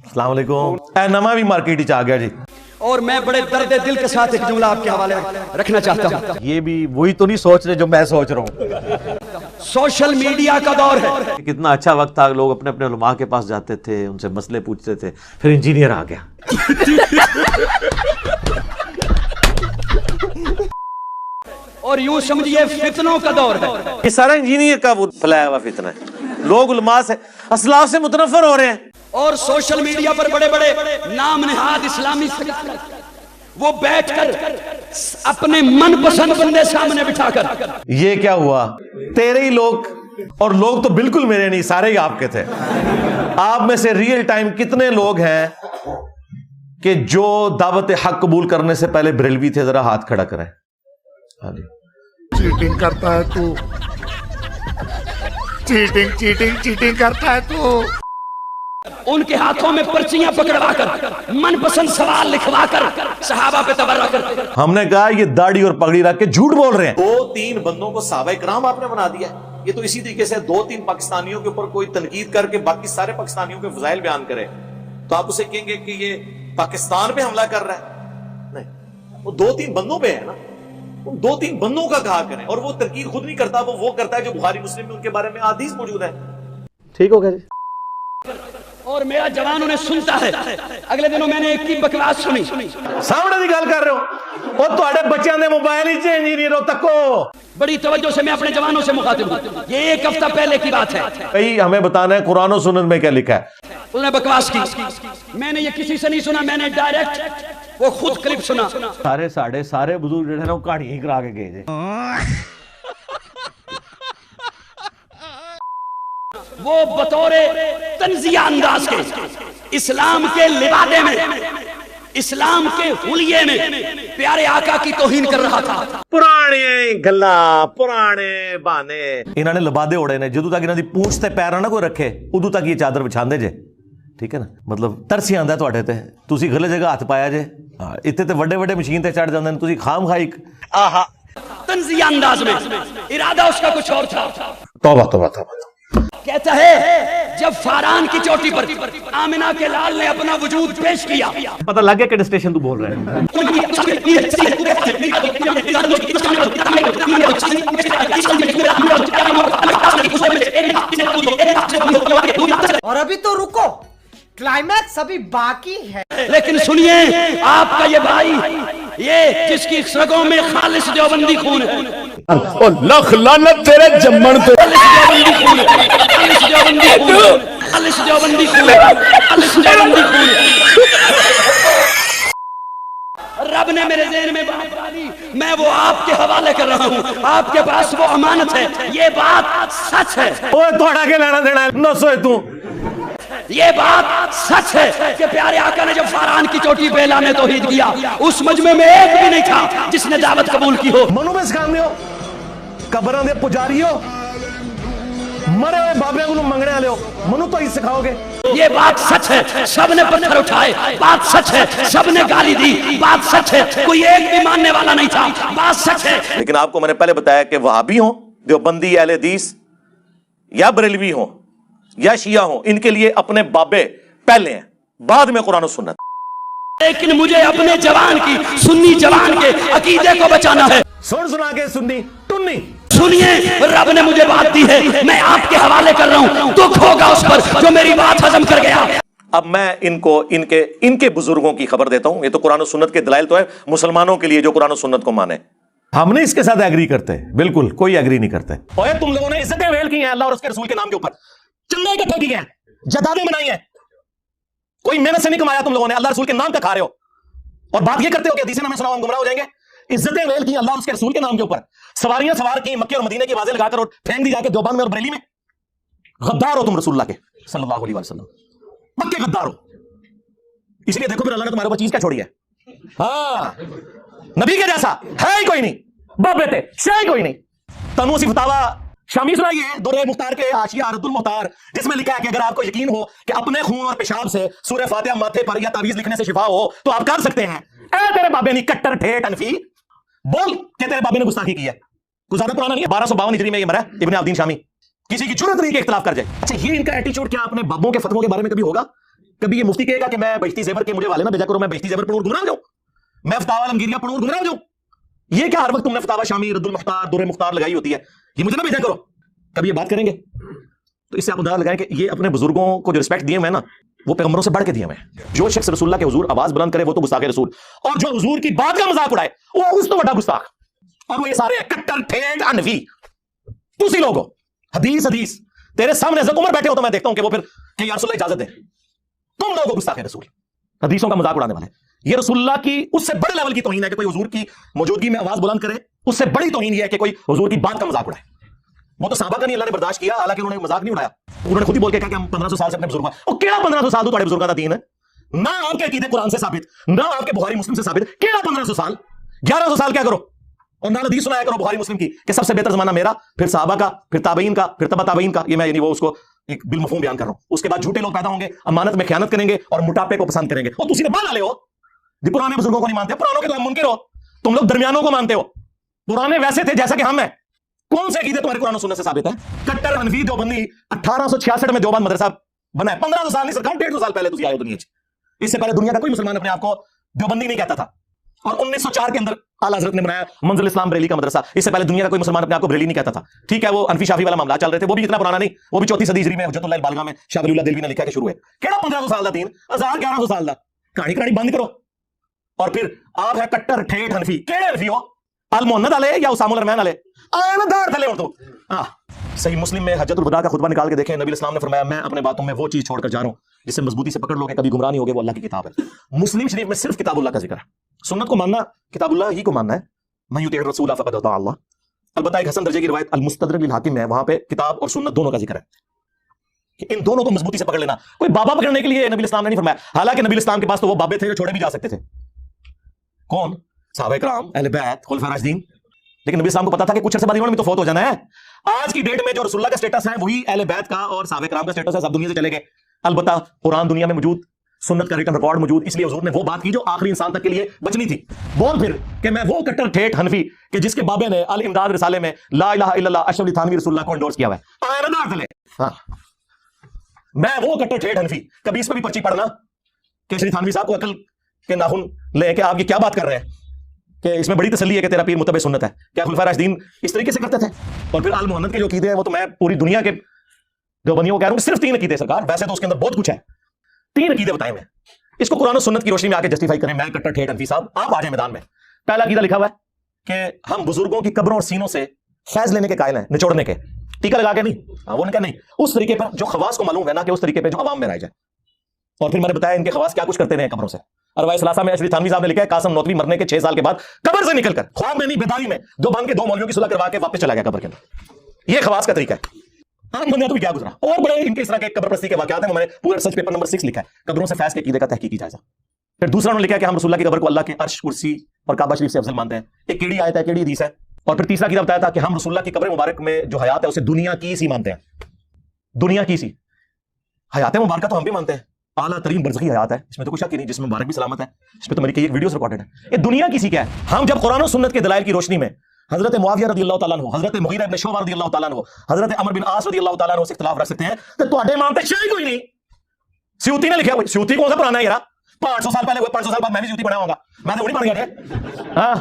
अस्सलाम वालेकुम। नवा भी मार्केट च आ गया जी। और मैं बड़े दर्द दिल के साथ एक जुमला आपके हवाले रखना चाहता हूँ। ये भी वही तो नहीं सोच रहे जो मैं सोच रहा हूँ। सोशल मीडिया का दौर है। कितना अच्छा वक्त था, लोग अपने अपने उलमा के पास जाते थे, उनसे मसले पूछते थे, फिर इंजीनियर आ गया। और यूं समझिए फितनों का दौर है। ये सारा इंजीनियर का वो फैलाया हुआ फितना है। लोग उलमा से असलाफ से मुतनफर हो रहे हैं। और सोशल मीडिया पर बड़े बड़े नाम नहाद इस्लामी वो बैठकर अपने मनपसंद बंदे सामने बिठाकर, ये क्या हुआ? तेरे ही लोग, और लोग तो बिल्कुल मेरे नहीं, सारे ही आपके थे। आप में से रियल टाइम कितने लोग हैं कि जो दावत हक कबूल करने से पहले बरेलवी थे? जरा हाथ खड़ा करें। हाँ जी। चीटिंग करता है तू, चीटिंग करता है तू। उनके हाथों में पर्चियां पकड़वाकर मनपसंद सवाल लिखवाकर सहाबा पे तबर्रा कर। हमने कहा ये दाढ़ी और पगड़ी रख के झूठ बोल रहे हैं। 2-3 बंदों को सहाबा इकराम आपने बना दिया। ये तो इसी तरीके से 2-3 पाकिस्तानियों के ऊपर कोई तनकीद करके बाकी सारे पाकिस्तानियों के फजाइल बयान करे तो आप उसे कहेंगे कि ये पाकिस्तान पे हमला कर रहा है? नहीं, वो 2-3 बंदों पे है ना। 2-3 बंदों का कहा करें, और वो तनकीद खुद नहीं करता, वो करता है जो बुखारी मुस्लिम में उनके बारे में हदीस मौजूद है। ठीक हो गया जी। और मेरा जवान उन्हें सुनता है। अगले दिनों मैंने एक की बकवास सुनी। सामने की गल कर रहे हो, और तुम्हारे बच्चों ने मोबाइल ही इंजीनियरों तक को बड़ी तवज्जो से मैं अपने जवानों से मुखातिब हूं। ये 1 हफ्ता पहले की बात है। भाई हमें बताना है कुरान और सुन्नत में क्या लिखा है। उसने बकवास की, मैंने ये किसी से नहीं सुना, मैंने डायरेक्ट वो खुद क्लिप सुना। सारे बुजुर्ग जो है ना वो कहानी ही करा के गए थे। वो बतौरे तंजिया अंदाज के इस्लाम के लिबादे में, इस्लाम के हुलिये में प्यारे आका की तौहीन कर रहा था। पुराने गल्ला, पुराने बहाने इन्होंने लिबादे ओढ़े ने। जदों तक इन्हों दी पूंछ ते पैर ना कोई रखे उदों तक ये चादर विछांदे जे। ठीक है ना, मतलब तरसी आंदा तुहाडे ते, तुसी गलत जगह हाथ पाया जे। इत्थे ते वड्डे वड्डे मशीन ते चढ़ जांदे ने, तुसी खाम खाई आहा तंजिया अंदाज में। इरादा उसका कुछ और था। तौबा तौबा तौबा। कहता है जब फारान की चोटी पर आमिना के लाल ने अपना वजूद पेश किया। पता लग गया कि स्टेशन तू बोल रहा है। और अभी तो रुको, क्लाइमैक्स अभी बाकी है। लेकिन सुनिए, आपका ये भाई, ये जिसकी रगों में खालिस देवबंदी खून है, लख लानत तेरे जम्मन पे। रब ने मेरे ज़हन में बात डाली, मैं वो आपके हवाले कर रहा हूँ। आपके पास वो अमानत है, ये बात सच है। ओए थोड़ा के लेना देना है न सोए तू। ये बात सच है कि प्यारे आका ने जब फारान की चोटी पे ऐलान तौहीद किया, उस मजमे में एक भी नहीं था जिसने दावत कबूल की हो। मनु में सिखाने हो, कबरों दे पुजारी हो, मरे हुए बाबे को मंगने वाले हो, मनु तो ही सिखाओगे। ये बात सच है, सबने पत्थर उठाए, बात सच है, सबने गाली दी, बात सच है, कोई एक भी मानने वाला नहीं था, बात सच है। लेकिन आपको मैंने पहले बताया कि वहाबी हो, देवबंदी, अहले हदीस या बरेलवी हो या शिया हो, इनके लिए अपने बाबे पहले हैं, बाद में कुरान और सुन्नत। लेकिन मुझे अपने जवान की, सुन्नी जवान के अकीदे को बचाना है। सुन सुना के सुन्नी टुन्नी। सुनिए, रब ने मुझे बात दी है, मैं आपके हवाले कर रहा हूँ। दुख होगा उस पर जो मेरी बात हजम कर गया। अब मैं इनको इनके बुजुर्गों की खबर देता हूं। ये तो कुरान और सुन्नत के दलाइल तो है मुसलमानों के लिए जो कुरान और सुन्नत को माने। हम नहीं इसके साथ एग्री करते, बिल्कुल कोई एग्री नहीं करते। ओए तुम लोगों ने इज्जतें वेल की हैं अल्लाह और उसके रसूल के नाम के ऊपर, चंदे इकट्ठे किए हैं, जदादें बनाई हैं, कोई मेहनत से नहीं कमाया तुम लोगों ने, अल्लाह रसूल के नाम का खा रहे हो और बात ये करते हो कि हदीसें हमें सुनाओ हम गुमराह हो जाएंगे। इज्जतें वेल की अल्लाह और उसके रसूल के नाम के ऊपर, सवारियां सवार की मक्के और मदीने की आवाजें लगाकर और फेंक दी जाके देवबंद में और बरेली में। गद्दार हो तुम रसूलुल्लाह के सल्लल्लाहु अलैहि वसल्लम, पक्के गद्दार हो। इसलिए देखो फिर अल्लाह ने तुम्हारे ऊपर चीज क्या छोड़ी है। हाँ, नबी के जैसा है ही कोई नहीं, बाप बेटे है ही कोई नहीं। तनु सी फतावा शामी सुनाइए दुर्रे मुख्तार के आशिया रद्दुल मुख्तार, जिसमें लिखा है कि अगर आपको यकीन हो कि अपने खून और पेशाब से सूरह फातिहा माथे पर या तावीज लिखने से शिफा हो तो आप कर सकते हैं। ए तेरे बाबे ने कट्टर ठेठ अनफी बोल के तेरे बाबे ने गुस्ताखी की है। कुछ ज्यादा पुराना नहीं है, 1252 हिजरी में ये मरा इब्न अब्दीन शामी। किसी की जरूरत नहीं कि इख्तिलाफ कर जाए। अच्छा, ये इनका एटीट्यूड क्या अपने बाबों के फतवों के बारे में कभी होगा कभी ये मुफ्ती कहेगा कि मैं बहिश्ती ज़ेवर के मुझे वाले ना भेजा करो, मैं बहिश्ती ज़ेवर पढ़ूं और गुमराह हो जाऊं, मैं फतावा अलमगीरिया पढ़ूं और गुमराह हो जाऊं? ये क्या हर वक्त तुमने फतावा शामी, रद्दुल मुख्तार, दुर्र मुख्तार लगाई होती है, ये मुझे ना भेजा करो? कभी ये बात करेंगे? तो इससे आप अंदाजा लगाएं कि ये अपने बुजुर्गों को जो रिस्पेक्ट दिए हुए हैं ना, वो पैगंबरों से बढ़ के दिए हुए हैं। जो शख्स रसूलुल्लाह के हुजूर आवाज बुलंद करे वो तो गुस्ताख रसूल, और जो हुजूर की बात का मजाक उड़ाए वो उस तो बड़ा गुस्ताख। और वो ये सारे कट्टर ठेठ अनवी तुसी लोग हो। हदीस हदीस तेरे सामने हज़रत उमर बैठे हो तो मैं देखता हूं कि वो फिर कि या रसूलुल्लाह इजाजत दे, तुम लोग गुस्ताख रसूल, हदीसों का मजाक उड़ाने वाले। ये रसूलुल्लाह की उससे बड़े लेवल की तौहीन है कि कोई हुजूर की मौजूदगी में आवाज बुलंद करे, उससे बड़ी तौहीन ये है कि कोई हुजूर की बात का मजाक उड़ाए। वो तो साहबा का नहीं अल्लाह ने बर्दाश्त किया, हालांकि उन्होंने मजाक नहीं उड़ाया, उन्होंने खुद ही बोल के कहा कि हम 1500 साल से अपने बुजुर्गों और क्या 1500 साल तो तुम्हारे बुजुर्गों का दीन है ना, आपके अकीदे कुरान से साबित, ना आपके बुखारी मुस्लिम से साबित, क्या 1500 साल 1100 साल क्या करो? और ना हदीस सुनाया करो बुखारी मुस्लिम की कि सबसे बेहतर जमाना मेरा, फिर साहबा का, फिर ताबईन का, फिर तबा ताबईन का। ये मैं यानी वो उसको एक बिलमफहूम बयान कर रहा हूं। उसके बाद झूठे लोग पैदा होंगे, अमानत में खयानत करेंगे और मोटापे को पसंद करेंगे। और तुम बाल वाले हो, पुराने बुजुर्गों को नहीं मानते, पुरानों के तो हम मुनकिर हो, तुम लोग दरमियानों को मानते हो। पुराने वैसे थे जैसा कि हम हैं। कौन से अकीदे तुम्हारे कुरान और सुन्नत से साबित है? कट्टर हनफी देवबंदी 1866 में देवबंद मदरसा बना है, 1500 साल नहीं सरकार 150 साल पहले तुम आए हो दुनिया। इससे पहले दुनिया का कोई मुसलमान अपने आप को देवबंदी नहीं कहता था। और 1904 के अंदर आला हज़रत ने बनाया मंजिल इस्लाम बरेली का मदरसा। इससे पहले दुनिया का कोई मुसलमान अपने आप को बरेली नहीं कहता था। ठीक है, वो अनफी शाफी वाला मामला चल रहे थे, वो भी इतना पुराना नहीं, वो भी 4वीं सदी हिजरी में हुज्जतुल्लाह बालगा में शाह वलीउल्लाह दिलवी ने लिखा कि शुरू है। केड़ा 1500 साल दा दीन, 1100 साल दा कहानी कहानी बंद करो। और फिर आप है कट्टर ठेठ हनफी, केड़े हनफी हो? अल मोहम्मद वाले या उसामुल रहमान वाले? आए ना दाढ़ थले और तो सही मुस्लिम में हज्जतुल वदा का खुतबा निकाल के देखें, नबी इस्लाम ने फरमाया मैं अपने बातों में वो चीज छोड़कर जा रहा हूं जिससे मजबूती से पकड़ लोगे, कभी गुमराह नहीं होगे, वो अल्लाह की किताब है। मुस्लिम शरीफ में सिर्फ किताबुल्लाह का जिक्र है। सुन्नत को मानना किताबुल्लाह ही को मानना है। मैं युती रसूल फक़द अता अल्लाह। अलबत्ता एक हसन दर्जे की रिवायत अल मुस्तदरक लिल हाकिम में वहां पे किताब और सुन्नत दोनों का जिक्र है कि इन दोनों को मजबूती से पकड़ लेना। कोई बाबा पकड़ने के लिए नबी इस्लाम ने नहीं फरमाया, हालांकि नबी इस्लाम के पास तो वो बाबे थे जो छोड़े भी जा सकते थे। कौन? सहाबा किराम, अहले बैत, खुलफाए राशिदीन। लेकिन नबी इस्लाम को पता था कि कुछ अर्से बाद इन्होंने भी तो फौत हो जाना है। आज की डेट में जो रसूलुल्लाह का स्टेटस है वही अहले बैत का और सहाबा किराम का स्टेटस है, सब दुनिया से चले गए। अलबत्ता कुरान दुनिया में मौजूद, सुन्नत का रिटन रिकॉर्ड मौजूद, इसलिए हुजूर ने वो बात की जो आखिरी इंसान तक के लिए बचनी थी। बोल फिर कि मैं वो कट्टर ठेठ हनफी कि जिसके बाबे ने अल इमदाद रिसाले में ला इलाहा इल्लल्लाह अशरफ अली थानवी रसूलुल्लाह को एंडोर्स किया हुआ है। आए ना दाढ़ हाँ, मैं वो कट्टर ठेठ हनफी। कभी इस पर भी पर्ची पढ़ना कि श्री थानवी साहब को अकल के नाखून लेके आप ये क्या बात कर रहे हैं कि इसमें बड़ी तसल्ली है कि तेरा पीर मुतबे सुन्नत है। क्या खुलफाए राशिदीन इस तरीके से करते थे? और फिर आल मोहम्मद के जो अकीदे हैं वो तो मैं पूरी दुनिया के देवबंदियों को कह रहा हूं, सिर्फ 3 अकीदे सरकार, वैसे तो उसके अंदर बहुत कुछ है, 3 अकीदे बताए मैं। इसको कुरान और सुन्नत की रोशनी में आके जस्टिफाई करें। मैं कट्टर ठेठ हनफी साहब, आप आ जाए मैदान में। पहला अकीदा लिखा हुआ है कि हम बुजुर्गों की कब्रों और सीनों से फैज लेने के कायल हैं, निचोड़ने के, टीका लगा के नहीं। वो उनका नहीं, उस तरीके पर जो खवास को मालूम है ना कि उस तरीके पर जो अवाम में रह जाए। और फिर मैंने बताया इनके खवास क्या कुछ करते रहे कब्रों से। अरवाए सलासा में अशरफ थानवी साहब ने लिखा है कासिम नौतवी मरने के 6 साल के बाद कब्र से निकलकर ख्वाब में नहीं बेदारी में दो बन के 2 मौलवियों की सुलह करवा के वापस चला गया कब्र के अंदर। ये खवास का तरीका है। आम बंदे तो भी क्या गुजरा। और बड़े इनके इस तरह के कब्र प्रस्ती के वाकयात हैं, मैंने पूरा रिसर्च पेपर नंबर 6 लिखा है, कब्रों से फैज के अकीदे का तहकीकी जायजा। फिर दूसरा उन्होंने लिखा है कि हम रसूलुल्लाह की कब्र को अल्लाह के अर्श, कुर्सी और काबा शरीफ से अफजल मानते हैं। एक केड़ी आयत है, केड़ी हदीस है। और फिर तीसरा अकीदा बताया था कि हम रसूलुल्लाह की कब्र मुबारक में जो हयात है उसे दुनिया की सी मानते हैं। दुनिया की सी हयात मुबारक तो हम भी मानते हैं, आला तरीन बरज़खी हयात है, इसमें तो कोई शक ही नहीं, जिसमें मुबारक भी सलामत है, इसमें तो मेरी कई वीडियोस रिकॉर्डेड है। ये दुनिया की सी क्या है? हम जब कुरान और सुन्नत के दलाइल की रोशनी में हजरत मुआविया रज़ियल्लाहु ताला अन्हु, हजरत मुगीरा इब्न शुअबा रज़ियल्लाहु ताला अन्हु, हजरत अमर बिन आस रज़ियल्लाहु ताला अन्हु से इख्तिलाफ रख सकते हैं, तो तुम्हारे मानते शायद कोई नहीं। स्यूती ने लिखा है, स्यूती कौन सा पुराना है यार? 500 साल पहले, 500 साल बाद मैं भी स्यूती पढ़ा होगा, मैं तो नहीं पढ़ गया। हाँ